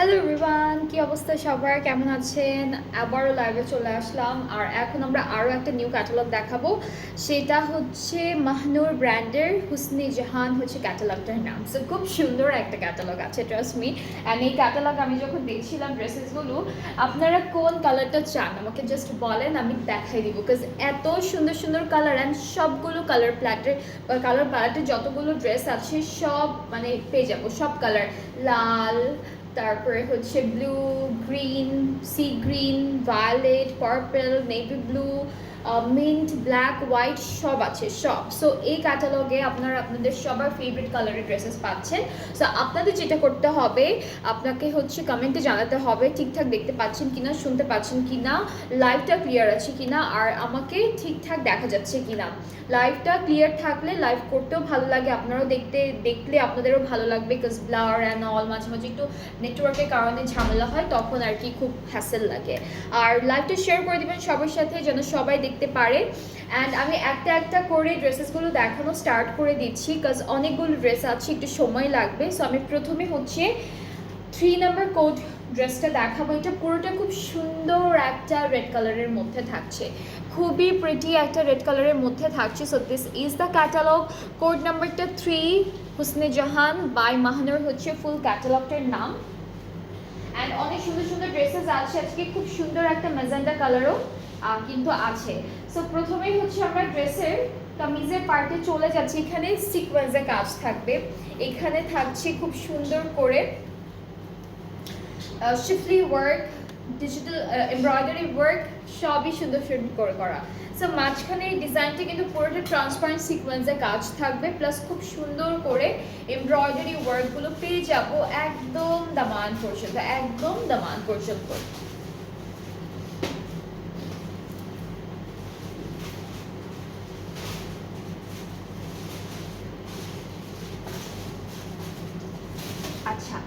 Hello everyone, কি অবস্থা সবার, কেমন আছেন? আবারও লাইভে চলে আসলাম। আর এখন আমরা আরও একটা নিউ ক্যাটালগ দেখাবো। সেটা হচ্ছে মাহনুর ব্র্যান্ডের হুসনে জাহান হচ্ছে ক্যাটালগটার নাম। সো খুব সুন্দর একটা ক্যাটালগ আছে, ট্রাস্ট মি। অ্যান্ড এই ক্যাটালগ আমি যখন দেখছিলাম ড্রেসেসগুলো, আপনারা কোন কালারটা চান আমাকে জাস্ট বলেন, আমি দেখাই দিব। বিকজ এত সুন্দর সুন্দর কালার অ্যান্ড সবগুলো কালার প্যালেটে যতগুলো ড্রেস আছে সব মানে পেয়ে যাবো, সব কালার। লাল, তারপরে হচ্ছে blue, green, sea green, violet, purple, navy blue, mint, black, white সব আছে, সব। সো এই ক্যাটালগে আপনারা আপনাদের সবার ফেভারিট কালারের ড্রেসেস পাচ্ছেন। সো আপনাদের যেটা করতে হবে, আপনাকে হচ্ছে কমেন্টে জানাতে হবে ঠিকঠাক দেখতে পাচ্ছেন কিনা, শুনতে পাচ্ছেন কিনা, লাইভটা ক্লিয়ার আছে কিনা, আর আমাকে ঠিকঠাক দেখা যাচ্ছে কিনা। লাইভটা ক্লিয়ার থাকলে লাইভ করতেও ভালো লাগে, আপনারাও দেখলে আপনাদেরও ভালো লাগবে। বিকজ ব্লার অ্যান্ড অল মাঝে মাঝে একটু নেটওয়ার্কের কারণে ঝামেলা হয়, তখন আর কি খুব হ্যাসেল লাগে। আর লাইভটা শেয়ার করে দেবেন সবার সাথে যেন সবাই দেখতে পারে। অ্যান্ড আমি একটা একটা করে ড্রেসেসগুলো দেখানো স্টার্ট করে দিচ্ছি, বিকজ অনেকগুলো ড্রেস আছে, একটু সময় লাগবে। সো আমি প্রথমে হচ্ছে 3 নাম্বার কোড ড্রেসটা দেখাবো। এটা পুরোটা খুব সুন্দর একটা রেড কালারের মধ্যে থাকছে, খুবই প্রিটি একটা রেড কালারের মধ্যে থাকছে। So this is the catalogue. Code নাম্বারটা 3, হুসনে জাহান বাই মাহনুর হচ্ছে ফুল ক্যাটালগটার নাম। অ্যান্ড অনেক সুন্দর সুন্দর ড্রেসেস আছে আজকে, খুব সুন্দর একটা ম্যাজেন্টা কালারও কিন্তু আছে। সো প্রথমেই হচ্ছে আমরা ড্রেসের কামিজের পার্টে চলে যাচ্ছি। এখানে সিকোয়েন্সের কাজ থাকবে, এখানে থাকছে খুব সুন্দর করে শিফলি ওয়ার্ক, ডিজিটাল এমব্রয়ডারি ওয়ার্ক, সবই সুন্দর সুন্দর করে করা। সো মাঝখানে এই ডিজাইনটা কিন্তু পুরোটা ট্রান্সপারেন্ট সিকোয়েন্সের কাজ থাকবে, প্লাস খুব সুন্দর করে এমব্রয়ডারি ওয়ার্কগুলো পেয়ে যাবো একদম দামান পর্যন্ত, একদম দামান পর্যন্ত। আচ্ছা,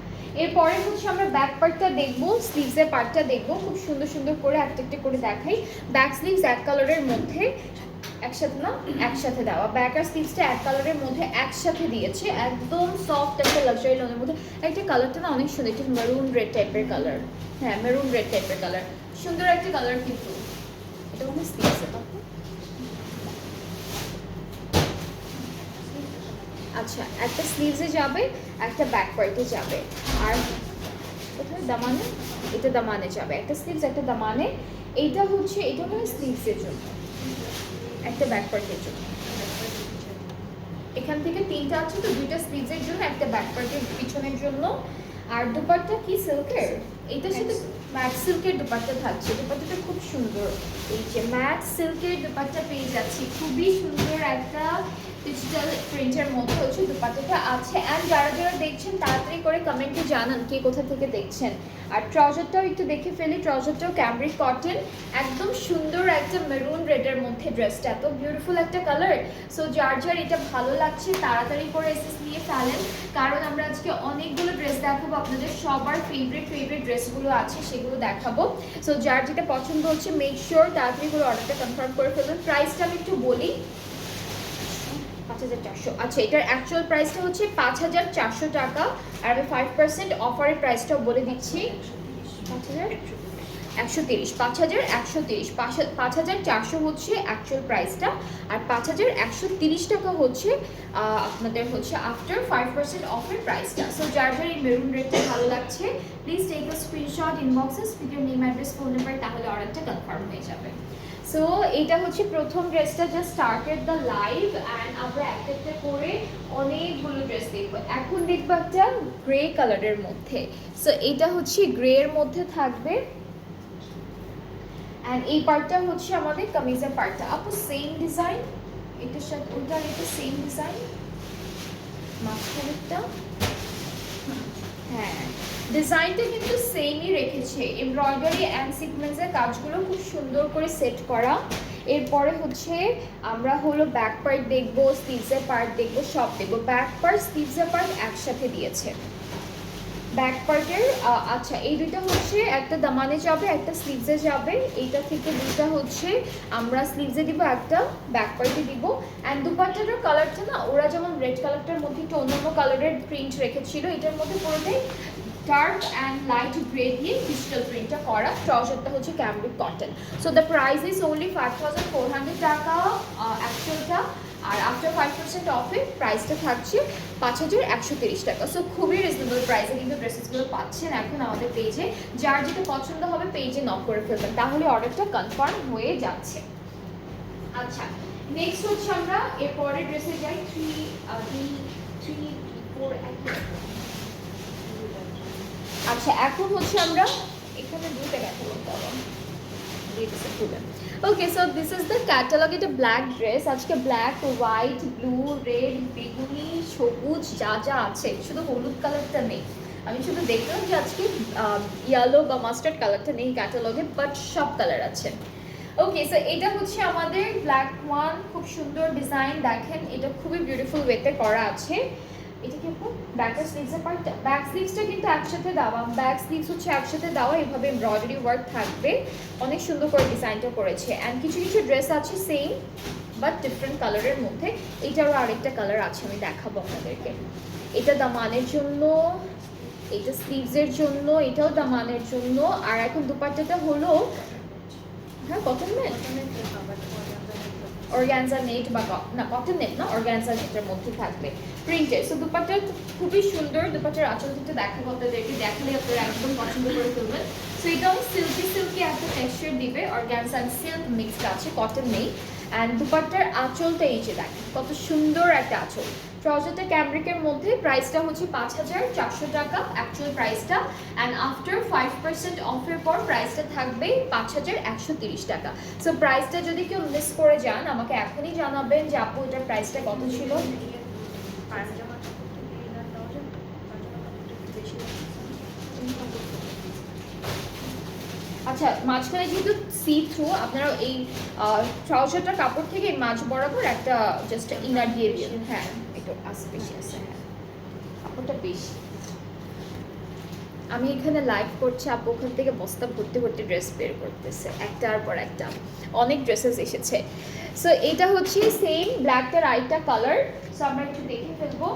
এরপরে হচ্ছে আমরা ব্যাক পার্টটা দেখবো, স্লিভসের পার্টটা দেখবো। খুব সুন্দর সুন্দর করে একটা একটা করে দেখাই। ব্যাক স্লিভস এক কালারের মধ্যে একসাথে, না একসাথে দেওয়া, ব্যাক আর স্লিভসটা এক কালারের মধ্যে একসাথে দিয়েছে, একদম সফট একটা লাক্সারি লোনের মধ্যে। একটা কালারটা না অনেক সুন্দর, একটা মেরুন রেড টাইপের কালার। হ্যাঁ, মেরুন রেড টাইপের কালার, সুন্দর একটা কালার। কিন্তু এটা মনে স্লিভসে, আচ্ছা একটা স্লিভসে যাবে, একটা ব্যাক পার্টে যাবে। আর কোথায় দামানে, এটা দামানে যাবে, একটা স্লিভস একটা দামানে। এইটা হচ্ছে, এটা মানে স্লিভসের জন্য, একটা ব্যাক পার্টের জন্য। এখান থেকে 3টা আছে, তো 2টা স্লিভসের জন্য, একটা ব্যাক পার্টের পিছনের জন্য। আর দুপাট্টা কি সিল্কের, এইটার সাথে ম্যাট সিল্কের দুপাট্টা থাকছে। দুপাট্টাটা খুব সুন্দর, এই যে ম্যাট সিল্কের দুপাট্টা পেয়ে যাচ্ছি, খুবই সুন্দর একটা ডিজিটাল প্রিন্টের মধ্যে হচ্ছে দুপাট্টাটা আছে। অ্যান্ড যারা যারা দেখছেন তাড়াতাড়ি করে কমেন্টে জানান কে কোথা থেকে দেখছেন। আর ট্রাউজারটাও একটু দেখে ফেলি, ট্রাউজারটাও ক্যামব্রিক কটন, একদম সুন্দর একটা মেরুন রেডের মধ্যে। ড্রেসটা এত বিউটিফুল একটা কালার। সো যার যার এটা ভালো লাগছে তাড়াতাড়ি করে এসএস নিয়ে ফেলেন, কারণ আমরা আজকে অনেকগুলো ড্রেস দেখাবো, আপনাদের সবার ফেভারিট ড্রেসগুলো আছে সেগুলো দেখাবো। সো যার যেটা পছন্দ হচ্ছে মেক শিওর তাড়াতাড়ি করে অর্ডারটা কনফার্ম করে ফেলুন। প্রাইসটা আমি একটু বলি, 5400। আচ্ছা, এটার অ্যাকচুয়াল প্রাইসটা হচ্ছে 5400 টাকা। আর আমি 5% অফারের প্রাইসটাও বলে দিচ্ছি, 5130, 5130, 5400 হচ্ছে অ্যাকচুয়াল প্রাইসটা। আর 5130 টাকা হচ্ছে আপনাদের হচ্ছে আফটার 5% অফের প্রাইসটা। সো যার যার এই মেরুন রেডটা ভালো লাগছে প্লিজ টেক আ স্ক্রিনশট, ইনবক্সে speak your name, address, phone number, তাহলে অর্ডারটা কনফার্ম হয়ে যাবে। সো এটা হচ্ছে প্রথম ড্রেসটা, just started the live. And আমরা একটা একটা করে অনেকগুলো ড্রেস দেখবো। এখন দেখবো একটা গ্রে কালারের মধ্যে। সো এটা হচ্ছে গ্রে এর মধ্যে থাকবে। অ্যান্ড এই পার্টটা হচ্ছে আমাদের কামিজের পার্টটা। আপু সেম ডিজাইন, এটার সাথে ওইটার এটা সেম ডিজাইন, মাঝখানেরটা। হ্যাঁ, ডিজাইনটা কিন্তু সেমই রেখেছে, এমব্রয়ডারি অ্যান্ড সিকোয়েন্সের কাজগুলো খুব সুন্দর করে সেট করা। এরপরে হচ্ছে আমরা হলো ব্যাক পার্ট দেখবো, স্লিভসের পার্ট দেখবো, সব দেখবো। ব্যাক পার্ট স্লিভসের পার্ট একসাথে দিয়েছে ব্যাক পার্টের। আচ্ছা, এই দুইটা হচ্ছে একটা দামানে যাবে, একটা স্লিভসে যাবে। এইটা থেকে দুইটা হচ্ছে আমরা স্লিভসে দিব, একটা ব্যাক পার্টে দিব। অ্যান্ড দুপাট্টাটার কালারটা না, ওরা যেমন রেড কালারটার মধ্যে একটু অন্যান্য কালারের প্রিন্ট রেখেছিল, এটার মধ্যে পুরোটাই ডার্ক অ্যান্ড লাইট গ্রে দিয়ে ডিজিটাল প্রিন্টটা করা। ট্রাউজারটা হচ্ছে cambric cotton. So the price is only 5400 টাকা অ্যাকচুয়ালটা, আর আফটার 5% অফে প্রাইসটা থাকছে 5130 টাকা। সো খুবই রিজনেবল প্রাইসে কিন্তু ড্রেসেসগুলো পাচ্ছেন এখন আমাদের পেজে। যার যেটা পছন্দ হবে পেজে নক করে ফেলবেন, তাহলে অর্ডারটা কনফার্ম হয়ে যাচ্ছে। আচ্ছা, নেক্সট হচ্ছে আমরা এরপরে ড্রেসে যাই। 3 4 আচ্ছা, এখন হচ্ছে আমরা এখানে দুটো ক্যাটালগ দেবো। Okay, so this is the catalogue. এটা ব্ল্যাক ড্রেস। আজকে ব্ল্যাক, হোয়াইট, ব্লু, রেড, বেগুনি, সবুজ যা যা আছে, শুধু হলুদ কালারটা নেই। আমি শুধু দেখলাম যে আজকে ইয়েলো বা মাস্টার্ড কালারটা নেই ক্যাটালগে, বাট সব কালার আছে। ওকে, সো এটা হচ্ছে আমাদের ব্ল্যাক ওয়ান। খুব সুন্দর ডিজাইন, দেখেন এটা খুবই বিউটিফুল ওয়েতে করা আছে। এটা কি আপু ব্যাক স্লিভসের পার্টটা? ব্যাক স্লিভসটা কিন্তু একসাথে দেওয়া, ব্যাক স্লিভস হচ্ছে একসাথে দেওয়া, এভাবে এমব্রয়ডারি ওয়ার্ক থাকবে। অনেক সুন্দর করে ডিজাইনটা করেছে। অ্যান্ড কিছু কিছু ড্রেস আছে সেম বাট ডিফারেন্ট কালারের মধ্যে। এইটারও আরেকটা কালার আছে, আমি দেখাবো আপনাদেরকে। এটা দামানের জন্য, এটা স্লিভসের জন্য, এটাও দামানের জন্য। আর এখন দুপাট্টাটা হলো হ্যাঁ কটন নেট, অর্গানজা নেট বা না কটন নেট না, অর্গানজা নেটের মধ্যে থাকবে প্রিন্টেড। সো দুপাট্টা খুবই সুন্দর। দুপাট্টার আঁচলটা দেখাবো আপনাদেরকে, দেখালে আপনারা একদম পছন্দ করে ফেলবেন। সো এটাও সিল্কি সিল্কি একটা টেক্সচার দিবে, অর্গানজা অ্যান্ড সিল্ক মিক্সড আছে, কটন নেই। অ্যান্ড দুপাট্টার আঁচলটা এই যে দেখেন কত সুন্দর একটা আঁচল। ট্রাউজারটা ক্যামব্রিকের মধ্যে, প্রাইসটা হচ্ছে 5400 টাকা অ্যাকচুয়াল প্রাইসটা। অ্যান্ড আফটার 5% অফের পর প্রাইসটা থাকবে 5130 টাকা। সো প্রাইসটা যদি কেউ মিস করে যান আমাকে এখনই জানাবেন যে আপু এটার প্রাইসটা কত ছিল। আচ্ছা, মাঝখানে যেহেতু সি থ্রু, আপনারা এই ট্রাউজারটার কাপড় থেকে মাঝ বরাবর একটা জাস্ট ইনার দিয়ে দিন। হ্যাঁ, একটু বেশি আছে, হ্যাঁ কাপড়টা বেশি। আমি এখানে লাইভ করছি, আপু ওখান থেকে বস্তা ভর্তি ভর্তি ড্রেস বের করতেছে একটার পর একটা, অনেক ড্রেসেস এসেছে। সো এটা হচ্ছে সেম ব্ল্যাকটার আরেকটা কালার। সো আমরা একটু দেখে ফেলবো।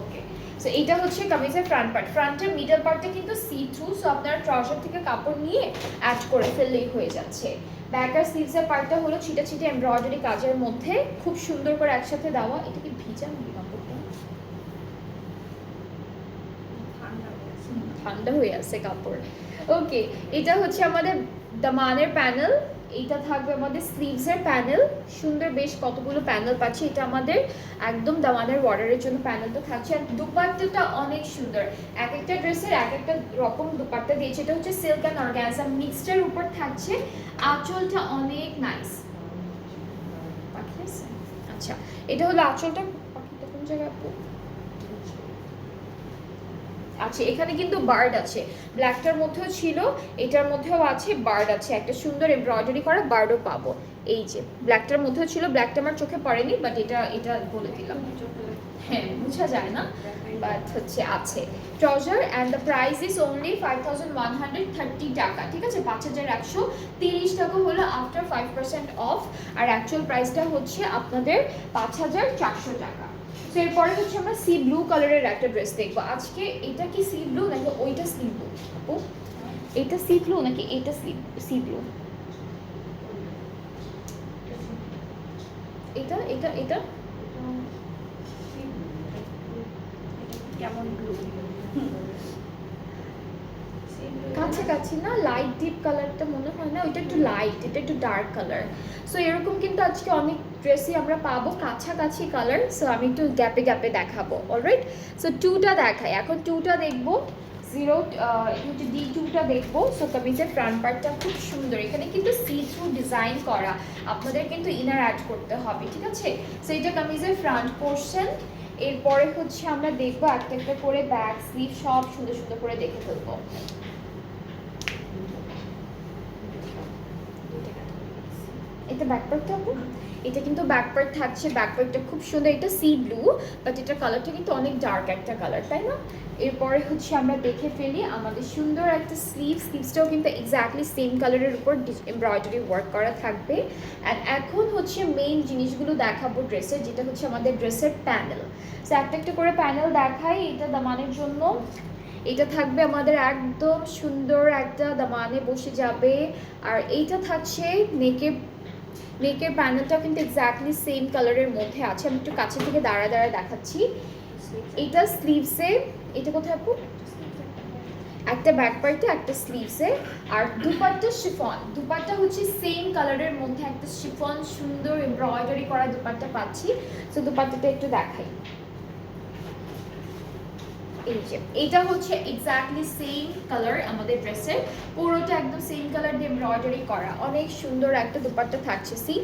ওকে, সো এটা হচ্ছে কামিজের ফ্রন্ট পার্ট। ফ্রন্টের মিডল পার্টটা কিন্তু সি থ্রু, সো আপনারা ট্রাউজার থেকে কাপড় নিয়ে অ্যাড করে ফেললেই হয়ে যাচ্ছে। ব্যাক আর স্লিভসের পার্টটা হলো ছিটা ছিটে এমব্রয়ডারি কাজের মধ্যে, খুব সুন্দর করে একসাথে দেওয়া। এটা কি ভিজা নাকি কাপড়টা? ঠান্ডা হয়ে আছে কাপড়। ওকে, এটা হচ্ছে আমাদের দামানের প্যানেল। এটা থাকবে আমাদের স্লিভসের প্যানেল। সুন্দর বেশ কতগুলো প্যানেল পাচ্ছি। এটা আমাদের একদম দামানের বর্ডারের জন্য প্যানেলটা থাকছে। আর দুপাট্টাটা অনেক সুন্দর, এক একটা ড্রেসের এক একটা রকম দুপাট্টা দিয়েছে। এটা হচ্ছে সিল্ক অ্যান্ড অর্গানজা মিক্সডের উপর থাকছে। আঁচলটা অনেক নাইস। আচ্ছা, এটা হলো আঁচলটা। পাখিটা কোন জায়গায়? আচ্ছা, এখানে কিন্তু বার্ড আছে, ব্ল্যাকটার মধ্যেও ছিল, এটার মধ্যেও আছে বার্ড আছে, একটা সুন্দর এমব্রয়ডারি করা বার্ডও পাবো। এই যে ব্ল্যাকটার মধ্যেও ছিল, ব্ল্যাকটা আমার চোখে পড়েনি বাট এটা বলে দিলাম। হ্যাঁ, বোঝা যায় না বাট হচ্ছে আছে trouser. And the price is only 5130 টাকা। ঠিক আছে, 5130 টাকা হলো আফটার 5% অফ। আর অ্যাকচুয়াল প্রাইসটা হচ্ছে আপনাদের 5400 টাকা। তো এরপরে হচ্ছে আমরা সি ব্লু কালারের একটা ড্রেস দেখবো আজকে। এটা কি সি ব্লু নাকি ওইটা সি ব্লু? আপু এটা সি ব্লু নাকি এটা সি ব্লু? এটা এটা এটা কেমন ব্লু? কাছাকাছি না, লাইট ডিপ কালারটা মনে হয় না, ওইটা একটু লাইট, এটা একটু ডার্ক কালার। সো এরকম কিন্তু আজকে অনেক ড্রেসই আমরা পাবো কাছাকাছি কালার। সো আমি একটু গ্যাপে গ্যাপে দেখাবো। অলরাইট, সো টুটা দেখাই, এখন টুটা দেখবো। ডি টুটা দেখবো। সো কামিজের ফ্রন্ট পার্টটা খুব সুন্দর, এখানে কিন্তু সি থ্রু ডিজাইন করা, আপনাদের কিন্তু ইনার অ্যাড করতে হবে। ঠিক আছে, সো এটা কামিজের ফ্রন্ট পোর্শন। এরপরে হচ্ছে আমরা দেখবো একটা একটা করে ব্যাক স্লিভ সব সুন্দর সুন্দর করে দেখে ফেলবো। এটা ব্যাক পার্টটা হবে। এটা কিন্তু ব্যাক পার্ট থাকছে, ব্যাক পার্টটা খুব সুন্দর, এটা সি ব্লু, বাট এটার কালারটা কিন্তু অনেক ডার্ক একটা কালার, তাই না? এরপরে হচ্ছে আমরা দেখে ফেলি আমাদের সুন্দর একটা স্লিভসটাও কিন্তু এক্স্যাক্টলি সেম কালারের উপর এমব্রয়ডারি ওয়ার্ক করা থাকবে। অ্যান্ড এখন হচ্ছে মেইন জিনিসগুলো দেখাবো ড্রেসের, যেটা হচ্ছে আমাদের ড্রেসের প্যানেল। সো একটা একটা করে প্যানেল দেখাই এটা দামানের জন্য। এটা থাকবে আমাদের একদম সুন্দর একটা দামানে বসে যাবে, আর এইটা থাকছে নেকের প্যানেলটা কিন্তু এক্স্যাক্টলি সেম কালারের মধ্যে আছে। আমি একটু কাছে থেকে দাঁড়া দেখাচ্ছি। এটা স্লিভসে, এটা কোথায় আপু? একটা ব্যাক পার্টে, একটা স্লিভসে। আর দুপাট্টা শিফন, দুপাট্টা হচ্ছে সেম কালারের মধ্যে একটা শিফন সুন্দর এমব্রয়ডারি করা দুপাট্টা পাচ্ছি। তো দুপাট্টাটা একটু দেখাই। এই যে এটা হচ্ছে এক্স্যাক্টলি সেম কালার আমাদের ড্রেসের, পুরোটা একদম সেম কালার দিয়ে এমব্রয়ডারি করা, অনেক সুন্দর একটা দুপাট্টা থাকছে। সি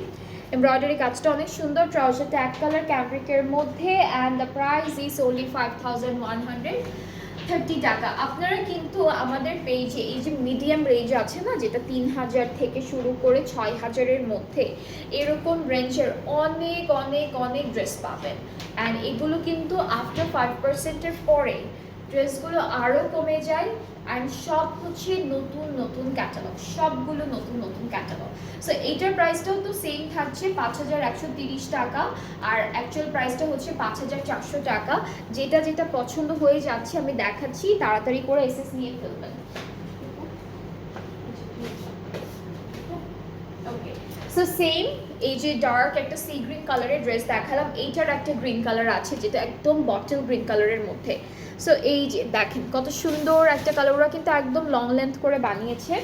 এমব্রয়ডারি কাজটা অনেক সুন্দর। ট্রাউজারটা এক কালার ক্যামব্রিকের মধ্যে, and the price is only 5130 টাকা। আপনারা কিন্তু আমাদের পেজে এই যে মিডিয়াম রেঞ্জ আছে না, যেটা 3000 থেকে শুরু করে 6000-এর মধ্যে, এরকম রেঞ্জের অনেক অনেক অনেক ড্রেস পাবেন। অ্যান্ড এগুলো কিন্তু আফটার 5%-এর পরে ড্রেসগুলো আরও কমে যায়। অ্যান্ড সব হচ্ছে নতুন নতুন ক্যাটালগ, সবগুলো নতুন নতুন ক্যাটালগ। সো এইটার প্রাইসটাও তো সেম থাকছে 5130 টাকা, আর অ্যাকচুয়াল প্রাইসটা হচ্ছে 5400 টাকা। যেটা যেটা পছন্দ হয়ে যাচ্ছে আমি দেখাচ্ছি, তাড়াতাড়ি করে এসএস নিয়ে ফেলবেন। ওকে, সো সেম এই যে ডার্ক একটা সি গ্রিন কালারের ড্রেস দেখালাম, এইটার একটা গ্রিন কালার আছে যেটা একদম বটল গ্রিন কালারের মধ্যে। সো এই যে দেখেন কত সুন্দর একটা কালার, ওরা কিন্তু একদম লং লেন্থ করে বানিয়েছে।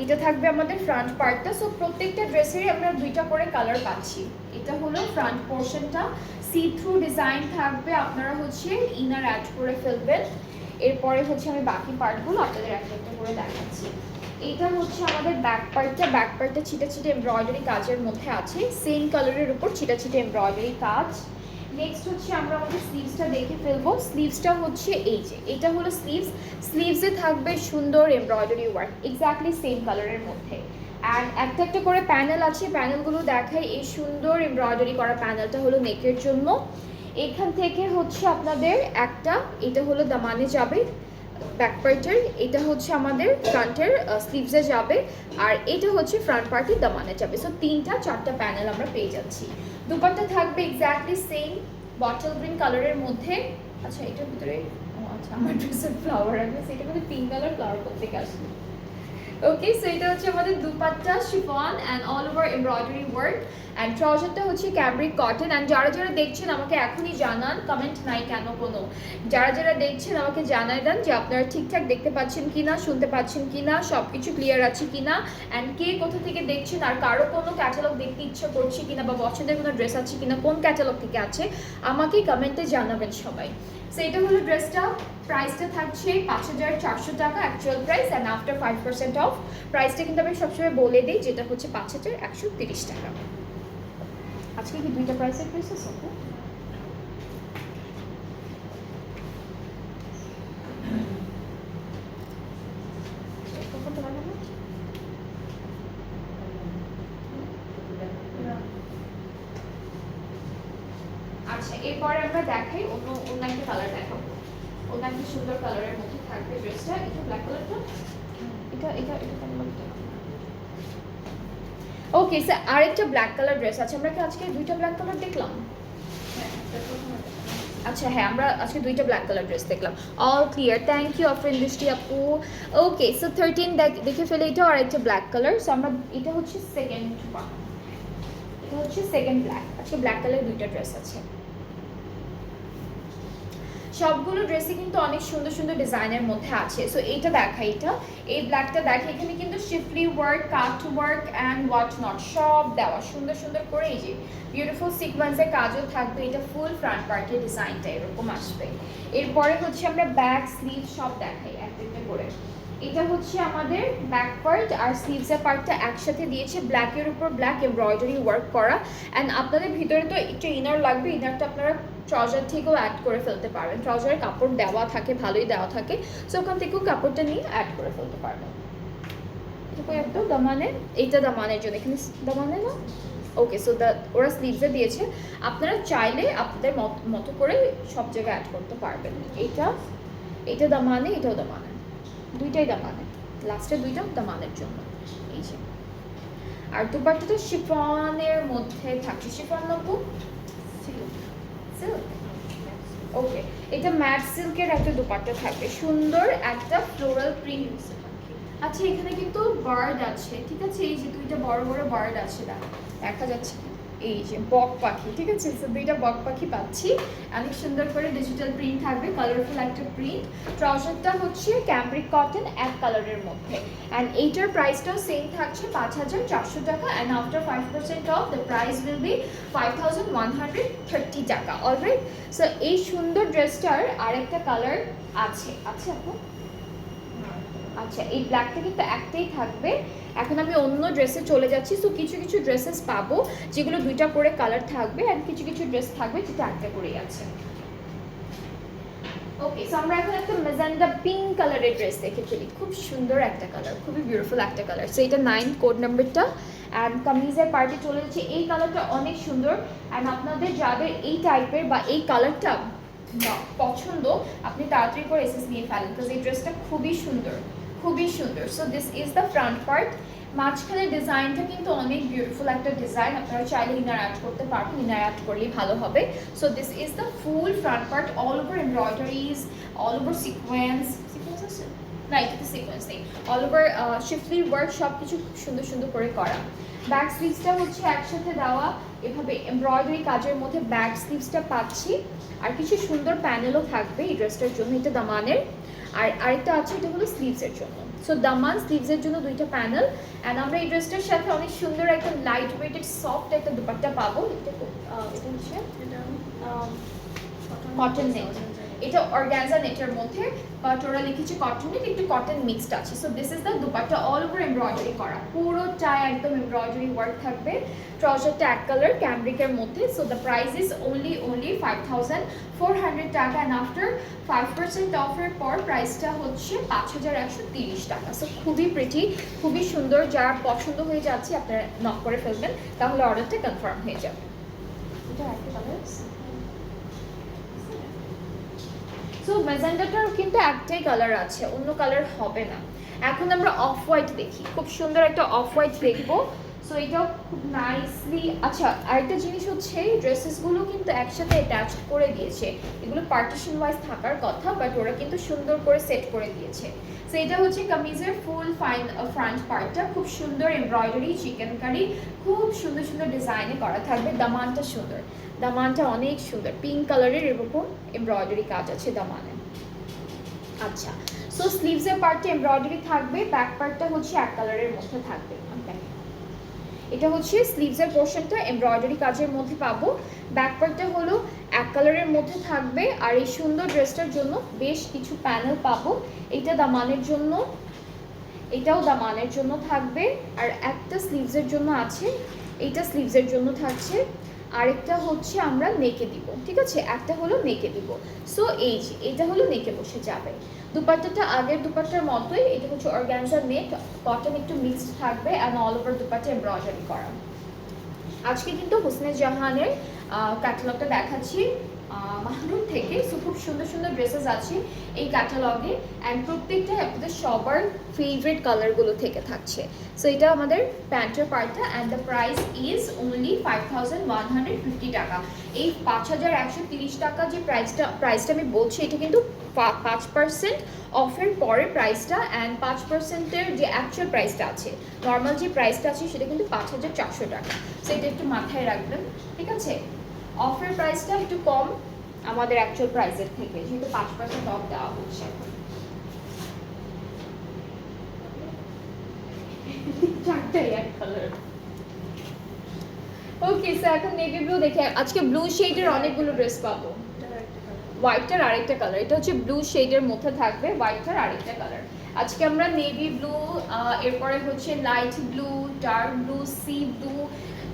এটা থাকবে আমাদের ফ্রন্ট পার্টটা। সো প্রত্যেকটা ড্রেসেরই আমরা দুইটা করে কালার পাচ্ছি। এটা হলো ফ্রন্ট পোর্শনটা, সি থ্রু ডিজাইন থাকবে, আপনারা হচ্ছে ইনার অ্যাড করে ফেলবেন। এরপরে হচ্ছে আমি বাকি পার্টগুলো আপনাদের একটা একটা করে দেখাচ্ছি। এটা হচ্ছে আমাদের ব্যাক পার্টটা, ব্যাক পার্টটা ছিটা ছিটে এমব্রয়ডারি কাজের মধ্যে আছে, সেম কালারের উপর ছিটা ছিটে এমব্রয়ডারি কাজ। নেক্সট হচ্ছে আমরা আমাদের স্লিভসটা দেখে ফেলবো। স্লিভসটা হচ্ছে এই যে এটা হলো স্লিভসে থাকবে সুন্দর এমব্রয়ডারি ওয়ার্ক এক্স্যাক্টলি সেম কালারের মধ্যে। অ্যান্ড একটা একটা করে প্যানেল আছে, প্যানেলগুলো দেখাই। এই সুন্দর এমব্রয়ডারি করা প্যানেলটা হলো নেকের জন্য। এখান থেকে হচ্ছে আপনাদের একটা, এটা হলো দামানে যাবে ব্যাক পার্টের, এটা হচ্ছে আমাদের ফ্রন্টের স্লিভসে যাবে, আর এটা হচ্ছে ফ্রন্ট পার্টের দামানে যাবে। সো চারটা প্যানেল আমরা পেয়ে যাচ্ছি। দুপাট্টা থাকবে এক্স্যাক্টলি সেম বটল গ্রিন কালারের মধ্যে। আচ্ছা এটার ভিতরে আচ্ছা আমার ড্রেসের ফ্লাওয়ার আছে, সেটা মানে পিঙ্ক কালার ফ্লাওয়ার করতে আসবে। ওকে, সো এটা হচ্ছে আমাদের dupatta chiffon and all over embroidery work, and ট্রাউজারটা হচ্ছে ক্যামব্রিক কটন। অ্যান্ড যারা যারা দেখছেন আমাকে এখনই জানান, কমেন্ট নাই কেন কোনো, যারা যারা দেখছেন আমাকে জানাই দেন যে আপনারা ঠিকঠাক দেখতে পাচ্ছেন কিনা, শুনতে পাচ্ছেন কিনা, সব কিছু ক্লিয়ার আছে কিনা, অ্যান্ড কে কোথা থেকে দেখছেন, আর কারো কোনো ক্যাটালগ দেখতে ইচ্ছা করছে কিনা, বা পছন্দের কোনো ড্রেস আছে কিনা, কোন ক্যাটালগ থেকে আছে আমাকে কমেন্টে জানাবেন সবাই। সো এটা হলো ড্রেসটা, প্রাইসটা থাকছে 5400 টাকা actual price, and after 5% of প্রাইসটা কিন্তু আমি সবসময় বলে দিই, যেটা হচ্ছে 5130 টাকা। আজকে কি দুইটা প্রাইসের প্রাইস আছে? আচ্ছা এরপরে আমরা দেখাই অন্য একটা কালার দেখাবো, অন্য একটা সুন্দর কালারের মধ্যে থাকবে ড্রেসটা। এটা ব্ল্যাক কালারটা, এটা ওকে স্যার। আরেকটা ব্ল্যাক কালার ড্রেস আছে, আমরা কি আজকে দুইটা ব্ল্যাক কালার দেখলাম? আচ্ছা হ্যাঁ, আমরা আজকে দুইটা ব্ল্যাক কালার ড্রেস দেখলাম। All clear, thank you Afrin Drishti আপু। ওকে, সো 13 দেখে ফেলে, এটা আর একটা ব্ল্যাক কালার। সো আমরা এটা হচ্ছে সেকেন্ড ব্ল্যাক। আজকে ব্ল্যাক কালার দুইটা ড্রেস আছে। সবগুলো ড্রেসে কিন্তু অনেক সুন্দর সুন্দর ডিজাইনের মধ্যে আছে। সো এইটা দেখা, এই ব্ল্যাকটা দেখা, এখানে কিন্তু schiffli work, cut work and what not সব দেওয়া সুন্দর সুন্দর করে। এই যে বিউটিফুল সিকোয়েন্সের কাজও থাকবে। এটা ফুল ফ্রন্ট পার্টের ডিজাইনটা এরকম আসবে। এরপরে হচ্ছে আমরা ব্যাক স্লিভ সব দেখাই একটা একটা করে। এটা হচ্ছে আমাদের ব্যাক পার্ট আর স্লিভসের পার্টটা একসাথে দিয়েছে, ব্ল্যাকের উপর ব্ল্যাক এমব্রয়ডারি ওয়ার্ক করা। অ্যান্ড আপনাদের ভিতরে তো একটু ইনার লাগবে, ইনারটা আপনারা ট্রাউজার থেকেও অ্যাড করে ফেলতে পারবেন, ট্রাউজারের কাপড় দেওয়া থাকে, ভালোই দেওয়া থাকে, সো ওখান থেকেও কাপড়টা নিয়ে অ্যাড করে ফেলতে পারবেন। একটু দামানে, এইটা দামানের জন্য, এখানে দামানে না, ওকে, সো ওরা স্লিভসে দিয়েছে, আপনারা চাইলে আপনাদের মতো করে সব জায়গায় অ্যাড করতে পারবেন। এইটা দামানে, এটাও দামানে, দুইটাই দামানে, লাস্টের দুইটা দামানের জন্য। এই যে, আর দুপাট্টাটা শিফনের মধ্যে থাকে, শিফন নব্বু সিল্ক, ওকে, এটা ম্যাট সিল্কের একটা দুপাট্টা থাকবে, সুন্দর একটা ফ্লোরাল প্রিন্ট। আচ্ছা, এখানে কিন্তু বার্ড আছে, ঠিক আছে, এই যে দুইটা বড় বড় বার্ড আছে, দেখা যাচ্ছে, এই যে বক পাখি, ঠিক আছে, সো দুইটা বক পাখি পাচ্ছি, অনেক সুন্দর করে ডিজিটাল প্রিন্ট থাকবে, কালারফুল একটা প্রিন্ট। ট্রাউজারটা হচ্ছে ক্যামব্রিক কটন এক কালারের মধ্যে, অ্যান্ড এইটার প্রাইসটাও সেম থাকছে 5,400 টাকা, and after 5% of the price will be 5,130 টাকা। অলরাইট, সো এই সুন্দর ড্রেসটার আরেকটা কালার আছে, আচ্ছা এখন, আচ্ছা, এই ব্ল্যাকটা কিন্তু একটাই থাকবে। এখন আমি অন্য ড্রেসে চলে যাচ্ছি, সো কিছু কিছু ড্রেসেস পাবো যেগুলো দুইটা করে কালার থাকবে, আর কিছু কিছু ড্রেস থাকবে যেটা একটা করেই আছে। ওকে, সো আমরা এখন একটা ম্যাজেন্ডা পিঙ্ক কালারের ড্রেস দেখে ফেলি, খুব সুন্দর একটা কালার, খুবই বিউটিফুল একটা কালার। সো এটা 9 কোড নাম্বারটা, অ্যান্ড কামিজের পার্টে চলে যাচ্ছে, এই কালারটা অনেক সুন্দর, অ্যান্ড আপনাদের যাদের এই টাইপের বা এই কালারটা পছন্দ, আপনি তাড়াতাড়ি করে এসএস নিয়ে ফেলেন, বিকজ এই ড্রেসটা খুবই সুন্দর, খুবই সুন্দর। So this is the front part, মাঝখানের ডিজাইনটা কিন্তু অনেক বিউটিফুল একটা ডিজাইন, আপনারা চাইলে ইনার অ্যাড করতে পারবেন, ইনার অ্যাড করলেই ভালো হবে। So this is the full front part, all over embroideries, all over sequence আছে না, এটাতে সিকোয়েন্স নেই, অল ওভার শিফলি ওয়ার্ক, সব কিছু সুন্দর সুন্দর করে করা। ব্যাক স্লিভসটা হচ্ছে একসাথে দেওয়া, এভাবে এমব্রয়ডারি কাজের মধ্যে ব্যাক স্লিভসটা পাচ্ছি, আর কিছু সুন্দর প্যানেলও থাকবে এই ড্রেসটার জন্য, এটা দামানের, আর আরেকটা আছে, এটা হলো স্লিভসের জন্য। সো দামান স্লিভসের জন্য দুইটা প্যানেল, অ্যান্ড আমরা এই ড্রেসটার সাথে অনেক সুন্দর একটা লাইট ওয়েটেড সফট একটা দুপাট্টা পাবো। এটা হচ্ছে কটন নেট, এটা অর্গানজা নেটের মধ্যে, বাট ওরা লিখেছে কটন নেট, একটু কটন মিক্সড আছে। So this is the dupatta, all over embroidery করা, পুরোটায় একদম এমব্রয়ডারি ওয়ার্ক থাকবে। ট্রাউজারটা এক কালার ক্যামব্রিকের মধ্যে। So the price is only 5,400 টাকা, অ্যান্ড আফটার 5% অফের পর প্রাইসটা হচ্ছে 5,130 টাকা। সো খুবই প্রিটি, খুবই সুন্দর, যার পছন্দ হয়ে যাচ্ছে আপনারা নক করে ফেলবেন, তাহলে অর্ডারটা কনফার্ম হয়ে যাবে। এটা একটা কালার, সো ম্যাজেন্ডাটার কিন্তু একটাই কালার আছে, অন্য কালার হবে না। এখন আমরা অফ হোয়াইট দেখি, খুব সুন্দর একটা অফ হোয়াইট দেখবো। সো এটাও খুব নাইসলি, আচ্ছা আরেকটা জিনিস হচ্ছে, ড্রেসেসগুলো কিন্তু একসাথে অ্যাটাচড করে দিয়েছে, এগুলো পার্টিশন ওয়াইজ থাকার কথা, বাট ওরা কিন্তু সুন্দর করে সেট করে দিয়েছে। সো এটা হচ্ছে কামিজের ফুল ফ্রন্ট পার্টটা, খুব সুন্দর এমব্রয়ডারি, চিকেন কারি, খুব সুন্দর সুন্দর ডিজাইনে করা থাকবে। দামানটা সুন্দর, দামানটা অনেক সুন্দর, পিঙ্ক কালারের এরকম এমব্রয়ডারি কাজ আছে দামানে। আচ্ছা, সো স্লিভসের পার্টটা এমব্রয়ডারি থাকবে, ব্যাক পার্টটা হচ্ছে এক কালারের মধ্যে থাকবে। এটা হচ্ছে স্লিভসের পোর্শনটা এমব্রয়ডারি কাজের মধ্যে পাবো, ব্যাক পার্টটা হলো এক কালারের মধ্যে থাকবে, আর এই সুন্দর ড্রেসটার জন্য বেশ কিছু প্যানেল পাবো। এটা দামানের জন্য, এটাও দামানের জন্য থাকবে, আর একটা স্লিভসের জন্য আছে, এইটা স্লিভসের জন্য থাকছে, আরেকটা হচ্ছে আমরা নেকে দিব, ঠিক আছে, একটা হলো নেকে দিব। সো এই যে এটা হলো নেকে বসে যাবে। দুপাট্টাটা আগের দুপাট্টার মতোই, এটা হচ্ছে অর্গানজা নেট, কটন একটু মিক্সড থাকবে, and all over dupatta embroidery করা। আজকে কিন্তু হুসনে জাহানের ক্যাটালগটা দেখাচ্ছি মাহনুর থেকে। সো খুব সুন্দর সুন্দর ড্রেসেস আছে এই ক্যাটালগে, অ্যান্ড প্রত্যেকটাই আপনাদের সবার ফেভারিট কালারগুলো থেকে থাকছে। সো এটা আমাদের প্যান্টের পার্টটা, and the price is only 5,150 টাকা। এই 5,130 টাকা যে প্রাইসটা আমি বলছি, এটা কিন্তু 5% অফের পরে প্রাইসটা, অ্যান্ড 5%-এর যে অ্যাকচুয়াল প্রাইসটা আছে, নর্মাল যে প্রাইসটা আছে সেটা কিন্তু 5,400 টাকা। সো এটা একটু মাথায় রাখবেন, ঠিক আছে। অফের প্রাইসটা একটু কম আমাদের অ্যাকচুয়াল প্রাইসের থেকে, যেহেতু 5% অফ দেওয়া হচ্ছে এখন। চারটাই এক কালার। ওকে, সো এখন নেভি ব্লু দেখে, আজকে ব্লু শেডের অনেকগুলো ড্রেস পাবো। হোয়াইটটার আরেকটা কালার, এটা হচ্ছে ব্লু শেডের মধ্যে থাকবে, হোয়াইটটার আরেকটা কালার। আজকে আমরা নেভি ব্লু, এরপরে হচ্ছে light blue, dark blue, C blue,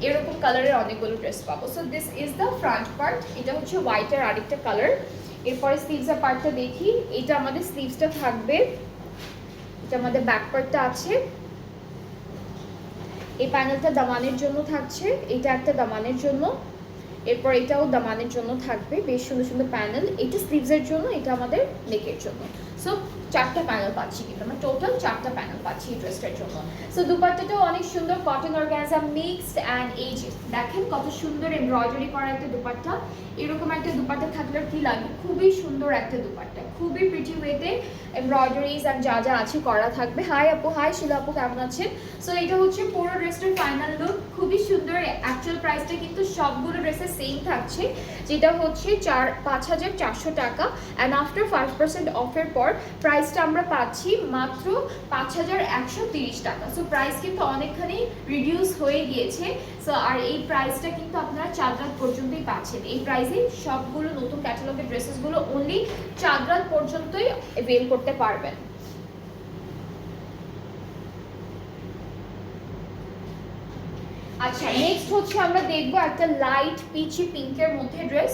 এরকম কালারের অনেকগুলো ড্রেস পাবো। So this is the front part. এটা হচ্ছে হোয়াইটের আরেকটা কালার। এরপরে স্লিভসের পার্টটা দেখি। এটা আমাদের স্লিভসটা থাকবে, এটা আমাদের ব্যাক পার্টটা আছে। এই প্যানেলটা দামানের জন্য থাকছে, এটা একটা দামানের জন্য, এরপর এটাও দামানের জন্য থাকবে। বেশ সুন্দর সুন্দর প্যানেল। এটা স্লিভসের জন্য, এটা আমাদের নেকের জন্য। সো 4টা প্যানেল পাচ্ছি, কিন্তু আমরা টোটাল 4টা প্যানেল পাচ্ছি এই ড্রেসটার জন্য। সো দুপাট্টাটাও অনেক সুন্দর, কটন অর্গানজা মিক্সড। অ্যান্ড এই যে দেখেন কত সুন্দর এমব্রয়ডারি করা একটা দুপাট্টা। এরকম একটা দুপাট্টা থাকলে কি লাগে, খুবই সুন্দর একটা দুপাট্টা, খুবই প্রিটি ওয়েতে এমব্রয়ডারিজ অ্যান্ড যা যা আছে করা থাকবে। হাই আপু, হাই শিলা আপু, কেমন আছেন? সো এটা হচ্ছে পুরো ড্রেসটার ফাইনাল লুক, খুবই সুন্দর। অ্যাকচুয়াল প্রাইসটা কিন্তু সবগুলো ড্রেসের সেম থাকছে, যেটা হচ্ছে 5,400 টাকা। অ্যান্ড আফটার 5% অফের পর প্রাইসটা আমরা পাচ্ছি মাত্র 5,130 টাকা। সো প্রাইস কিন্তু অনেকখানি রিডিউস হয়ে গিয়েছে। সো আর এই প্রাইসটা কিন্তু আপনারা 4 রাত পর্যন্তই পাচ্ছেন। এই প্রাইসে সবগুলো নতুন ক্যাটালগের ড্রেসেসগুলো অনলি 4 রাত পর্যন্তই অ্যাভেল করতে পারবেন। আচ্ছা, নেক্সট হচ্ছে আমরা দেখবো একটা লাইট পিচি পিঙ্কের মধ্যে ড্রেস।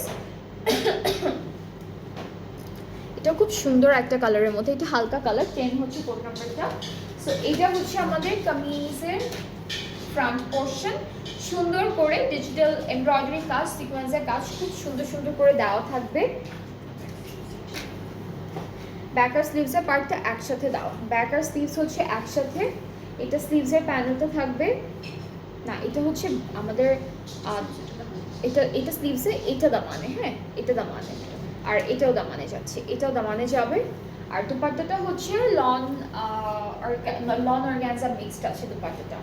এটা খুব সুন্দর একটা কালারের মধ্যে, এটা হালকা কালার, 10 হচ্ছে কোড নাম্বারটা। সো এটা হচ্ছে আমাদের কামিজের ফ্রন্ট পোর্শন, সুন্দর করে ডিজিটাল এমব্রয়ডারি কাজ, সিকোয়েন্সের কাজ খুব সুন্দর সুন্দর করে দেওয়া থাকবে। ব্যাক আর স্লিভসের পার্টটা একসাথে দেওয়া, ব্যাক আর স্লিভস হচ্ছে একসাথে। এটা স্লিভসের প্যানেলটা থাকবে না, এটা হচ্ছে আমাদের এটা স্লিভসে, এটা দামানে, হ্যাঁ এটা দামানে, আর এটাও দামানে যাচ্ছে, এটাও দামানে যাবে। আর দুপাট্টাটা হচ্ছে লন অর্গানজা মিক্সড আছে দুপাট্টাটা,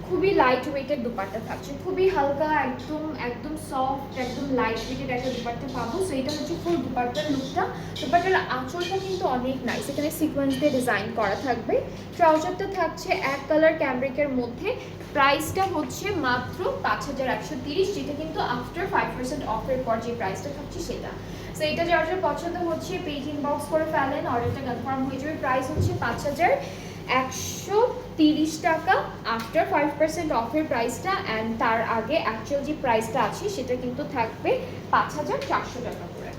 খুবই লাইট ওয়েটের দুপাট্টা থাকছে, খুবই হালকা, একদম একদম সফট, একদম লাইট ওয়েটের একটা দুপাট্টা পাবো। সো এটা হচ্ছে ফুল দুপাট্টার লুকটা। দুপাট্টার আঁচলটা কিন্তু অনেক নাইস, এখানে সিকোয়েন্স দিয়ে ডিজাইন করা থাকবে। ট্রাউজারটা থাকছে এক কালার ক্যামব্রিকের মধ্যে। প্রাইসটা হচ্ছে মাত্র 5,130, যেটা কিন্তু আফটার 5% অফের পর যে প্রাইসটা থাকছে সেটা। সো এটা যার যার পছন্দ হচ্ছে পেজ ইনবক্স করে ফেলেন, অর্ডারটা কনফার্ম হয়ে যাবে। প্রাইস হচ্ছে 5,130 টাকা আফটার 5% অফের প্রাইসটা। অ্যান্ড তার আগে অ্যাকচুয়াল যে প্রাইসটা আছে সেটা কিন্তু থাকবে 5,400 টাকা করে।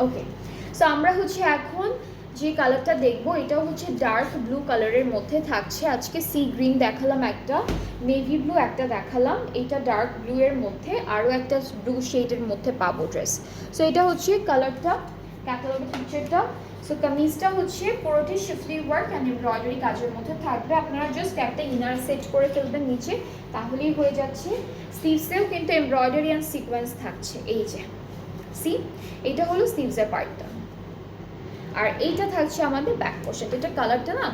ওকে, সো আমরা হচ্ছে এখন যে কালারটা দেখবো, এটাও হচ্ছে ডার্ক ব্লু কালারের মধ্যে থাকছে। আজকে সি গ্রিন দেখালাম একটা, নেভি ব্লু একটা দেখালাম, এটা ডার্ক ব্লু এর মধ্যে আরও একটা ব্লু শেডের মধ্যে পাবো ড্রেস। সো এটা হচ্ছে কালারটা, ক্যাটালগের পিকচারটা। সো কামিজটা হচ্ছে পুরোটি শিফলি ওয়ার্ক অ্যান্ড এমব্রয়ডারি কাজের মধ্যে থাকবে। আপনারা জাস্ট একটা ইনার সেট করে ফেলবেন নিচে, তাহলেই হয়ে যাচ্ছে। স্লিভসেও কিন্তু এমব্রয়ডারি অ্যান্ড সিকোয়েন্স থাকছে, এই যে সি, এটা হলো স্লিভসের পার্টটা। আর এইটা থাকছে আমাদের ব্যাক পোর্শন। এটা কালারটা না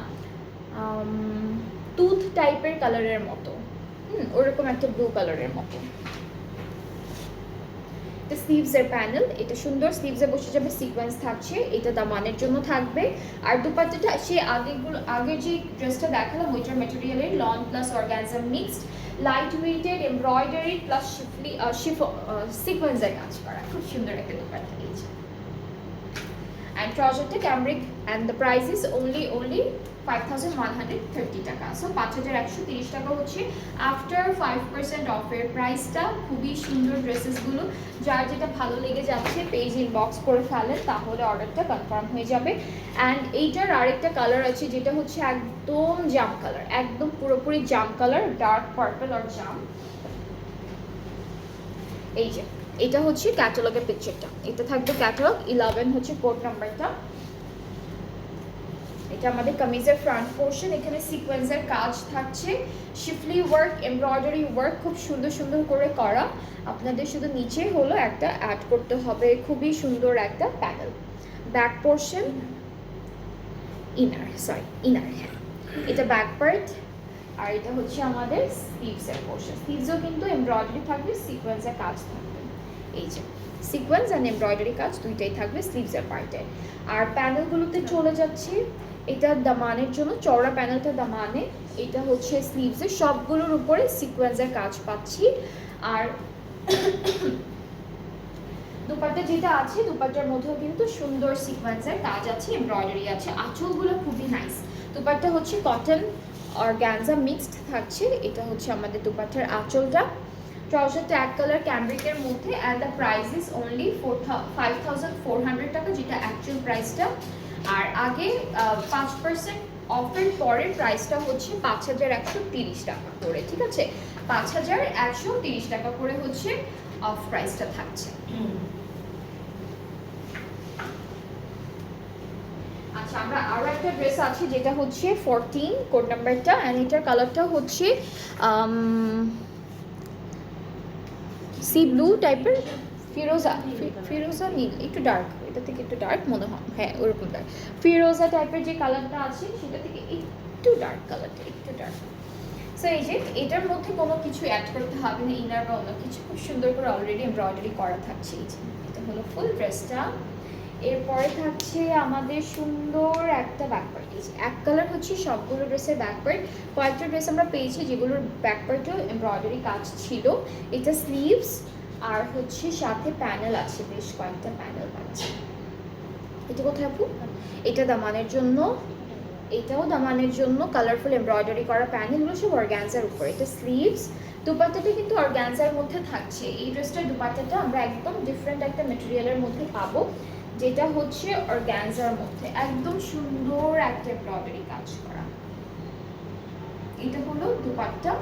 টুথ টাইপের কালারের মতো, ওরকম একটা ব্লু কালারের মতো। এটা স্লিভসের প্যানেল, এটা সুন্দর স্লিভসে বসে যাবে, সিকোয়েন্স থাকছে, এটা দামানের জন্য থাকবে। আর দুপাট্টাটা সেই আগে যে ড্রেসটা দেখালাম ওইটার ম্যাটেরিয়ালের lawn plus organza mixed, light weighted embroidery plus সিকোয়েন্সের কাজ করা, খুব সুন্দর একটা দুপাট্টা। এই যে and trouserটা cambric and the price is only 5,130 টাকা। সো 5,130 টাকা হচ্ছে আফটার 5% অফের প্রাইসটা। খুবই সুন্দর ড্রেসেসগুলো, যার যেটা ভালো লেগে যাচ্ছে পেজ ইনবক্স করে ফেলেন, তাহলে অর্ডারটা কনফার্ম হয়ে যাবে। অ্যান্ড এইটার আরেকটা কালার আছে যেটা হচ্ছে একদম জাম কালার, একদম পুরোপুরি জাম কালার, ডার্ক পার্পল আর জাম। এই যে এটা হচ্ছে ক্যাটালগের পিকচারটা, এটা থাকবে ক্যাটালগ 11 হচ্ছে কোড নাম্বারটা। এটা আমাদের কামিজের ফ্রন্ট পোর্শন, এখানে সিকোয়েন্সের কাজ থাকছে, শিফলি ওয়ার্ক এমব্রয়ডারি ওয়ার্ক খুব সুন্দর সুন্দর করে করা। আপনাদের শুধু নিচে হলো একটা অ্যাড করতে হবে, খুবই সুন্দর একটা প্যানেল। ব্যাক পোর্শন ইনার, হ্যাঁ এটা ব্যাক পার্ট। আর এটা হচ্ছে আমাদের স্লিভসের পোর্শন, স্লিভসও কিন্তু এমব্রয়ডারি থাকবে, সিকোয়েন্সের কাজ থাকবে। এই যে সিকোয়েন্স অ্যান্ড এমব্রয়ডারি কাজ দুইটাই থাকবে স্লিভসের পার্টে। আর প্যানেলগুলোতে চলে যাচ্ছে, এটা দামানের জন্য চওড়া প্যানেলটা দামানে, এটা হচ্ছে স্লিভসের, সবগুলোর উপরে সিকোয়েন্সের কাজ পাচ্ছি। আর দুপাট্টা যেটা আছে দুপাট্টার মধ্যেও কিন্তু সুন্দর সিকোয়েন্সের কাজ আছে, এমব্রয়ডারি আছে, আঁচলগুলো খুবই নাইস। দুপাট্টা হচ্ছে কটন অর্গানজা মিক্সড থাকছে, এটা হচ্ছে আমাদের দুপাট্টার আঁচলটা। ট্রাউজারটা এক কালার ক্যামব্রিকের মধ্যে and the price is only 5400 টাকা, যেটা অ্যাকচুয়াল প্রাইসটা। আর আগে 5% অফের পরের প্রাইসটা হচ্ছে 5130 টাকা করে, ঠিক আছে? 5130 টাকা করে হচ্ছে অফ প্রাইসটা থাকছে। আচ্ছা, আমরা আরো একটা ড্রেস আছে যেটা হচ্ছে 14 কোড নাম্বারটা, এন্ড এটার কালারটা হচ্ছে সি ব্লু টাইপের, ফিরোজা নীল, একটু ডার্ক, এটা থেকে একটু ডার্ক মনে হয়, হ্যাঁ ওরকম ডার্ক ফিরোজা টাইপের যে কালারটা আছে সেটা থেকে একটু ডার্ক কালারটা, একটু ডার্ক। সো এই যে এটার মধ্যে কোনো কিছু অ্যাড করতে হবে না, ইনার বা অন্য কিছু, খুব সুন্দর করে অলরেডি এমব্রয়ডারি করা থাকছে। এই যে এটা হলো ফুল ড্রেসটা। এরপরে থাকছে আমাদের সুন্দর একটা ব্যাকপার্ট, এই যে এক কালার হচ্ছে সবগুলো ড্রেসের ব্যাকপার্ট। কয়েকটা ড্রেস আমরা পেয়েছি যেগুলোর ব্যাকপার্টেও এমব্রয়ডারি কাজ ছিল। এটা স্লিভস আর হচ্ছে সাথে প্যানেল আছে, বেশ কয়েকটা প্যানেল আছে। এটা কোথায় আপু? এটা দামানের জন্য, এটাও দামানের জন্য কালারফুল এমব্রয়ডারি করা প্যানেলগুলো সব অর্গানজার উপর। এটা স্লিভস, দুপাট্টাটা কিন্তু অর্গানজার মধ্যে থাকছে। এই ড্রেসটার দুপাট্টাটা আমরা একদম ডিফারেন্ট একটা ম্যাটেরিয়ালের মধ্যে পাবো, যেটা হচ্ছে অর্গানজার মধ্যে একদম সুন্দর একটা এমব্রয়ডারি কাজ করা। এটা হলো দুপাট্টা।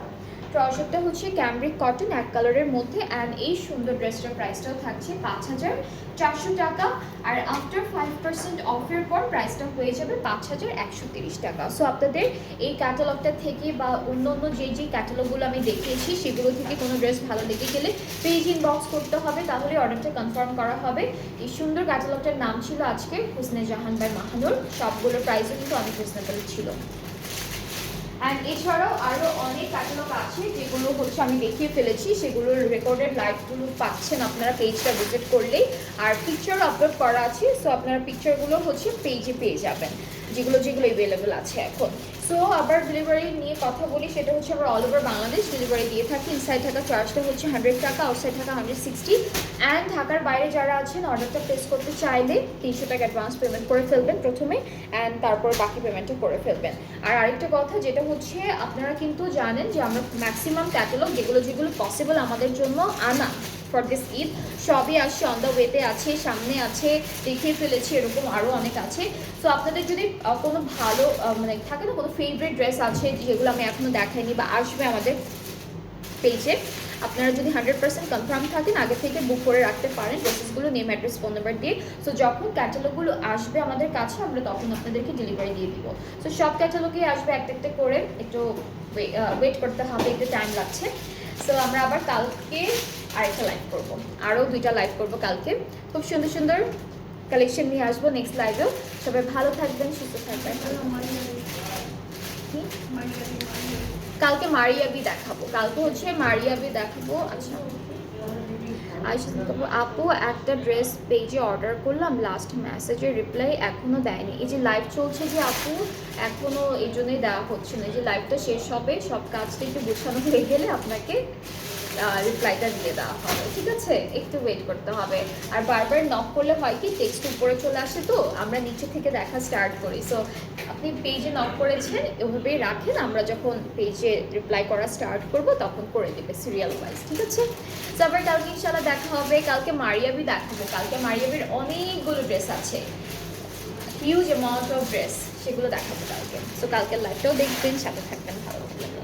ট্রাউজারটা হচ্ছে ক্যামব্রিক কটন এক কালারের মধ্যে, অ্যান্ড এই সুন্দর ড্রেসটার প্রাইসটাও থাকছে 5400 টাকা। আর আফটার 5% অফের পর প্রাইসটা হয়ে যাবে 5130 টাকা। সো আপনাদের এই ক্যাটালগটা থেকে বা অন্য অন্য যে ক্যাটালগুলো আমি দেখিয়েছি সেগুলো থেকে কোনো ড্রেস ভালো লেগে গেলে পেজ ইনবক্স করতে হবে, তাহলে অর্ডারটা কনফার্ম করা হবে। এই সুন্দর ক্যাটালগটার নাম ছিল আজকে হুসনে জাহান বাই মাহানুর। সবগুলোর প্রাইসও কিন্তু অনেক রিজনেবল ছিল। অ্যান্ড এছাড়াও আরও অনেক ক্যাটালগ আছে যেগুলো হচ্ছে আমি দেখিয়ে ফেলেছি, সেগুলোর রেকর্ডেড লাইভগুলো পাচ্ছেন আপনারা পেজটা ভিজিট করলেই। আর পিকচার আপলোড করা আছে, সো আপনারা পিকচারগুলো হচ্ছে পেজে পেয়ে যাবেন, যেগুলো অ্যাভেলেবেল আছে এখন। সো আবার ডেলিভারি নিয়ে কথা বলি, সেটা হচ্ছে আমরা অল ওভার বাংলাদেশ ডেলিভারি দিয়ে থাকি। ইনসাইড থাকা চার্জটা হচ্ছে 100 টাকা, আউটসাইড থাকা 160। অ্যান্ড ঢাকার বাইরে যারা আছেন অর্ডারটা প্লেস করতে চাইলে 300 টাকা অ্যাডভান্স পেমেন্ট করে ফেলবেন প্রথমে, অ্যান্ড তারপর বাকি পেমেন্টটা করে ফেলবেন। আর আরেকটা কথা যেটা হচ্ছে, আপনারা কিন্তু জানেন যে আমরা ম্যাক্সিমাম ক্যাটালগ যেগুলো পসিবল আমাদের জন্য আনা ফর দিস ঈদ সবই আসছে, অন দ্য ওয়েতে আছে, সামনে আছে, দেখিয়ে ফেলেছি, এরকম আরও অনেক আছে। সো আপনাদের যদি কোনো ভালো মানে থাকে না কোনো ফেভারিট ড্রেস আছে যেগুলো আমি এখনও দেখাইনি বা আসবে আমাদের পেজে, আপনারা যদি 100% কনফার্ম থাকেন আগে থেকে বুক করে রাখতে পারেন ড্রেসেসগুলো, নেম অ্যাড্রেস ফোন নাম্বার দিয়ে। সো যখন ক্যাটালগুলো আসবে আমাদের কাছে আমরা তখন আপনাদেরকে ডেলিভারি দিয়ে দিব। সো সব ক্যাটালগেই আসবে একটা একটা করে, একটু ওয়েট করতে হবে, একটু টাইম লাগছে। সো আমরা আবার কালকে আরেকটা লাইভ করবো, আরও 2টা লাইভ করবো কালকে, খুব সুন্দর সুন্দর কালেকশন নিয়ে আসবো নেক্সট লাইভেও। সবাই ভালো থাকবেন, সুস্থ থাকবেন। কালকে মারিয়াবি দেখাবো, কালকে হচ্ছে মারিয়াবি দেখাবো। আচ্ছা আপু একটা ড্রেস পেজে অর্ডার করলাম, লাস্ট মেসেজের রিপ্লাই এখনও দেয়নি। এই যে লাইভ চলছে যে আপু, এখনও এই জন্যই দেওয়া হচ্ছে না। এই যে লাইভটা শেষ হবে, সব কাজটা একটু গোছানো হয়ে গেলে আপনাকে রিপ্লাইটা দিয়ে দেওয়া হবে, ঠিক আছে? একটু ওয়েট করতে হবে। আর বারবার নক করলে হয় কি টেক্সট উপরে চলে আসে, তো আমরা নিচে থেকে দেখা স্টার্ট করি। সো আপনি পেজে নক করেছেন, এভাবেই রাখেন, আমরা যখন পেজে রিপ্লাই করা স্টার্ট করব তখন করে দেবে সিরিয়াল ওয়াইজ, ঠিক আছে? সো আবার কালকে ইনশাল্লাহ দেখা হবে। কালকে মারিয়াবি দেখাবো, কালকে মারিয়াবির অনেকগুলো ড্রেস আছে, হিউজ অ্যামাউন্ট অফ ড্রেস, সেগুলো দেখাবো কালকে। সো কালকের লাইভটাও দেখবেন, সাথে থাকবেন, ভালো থাকবেন।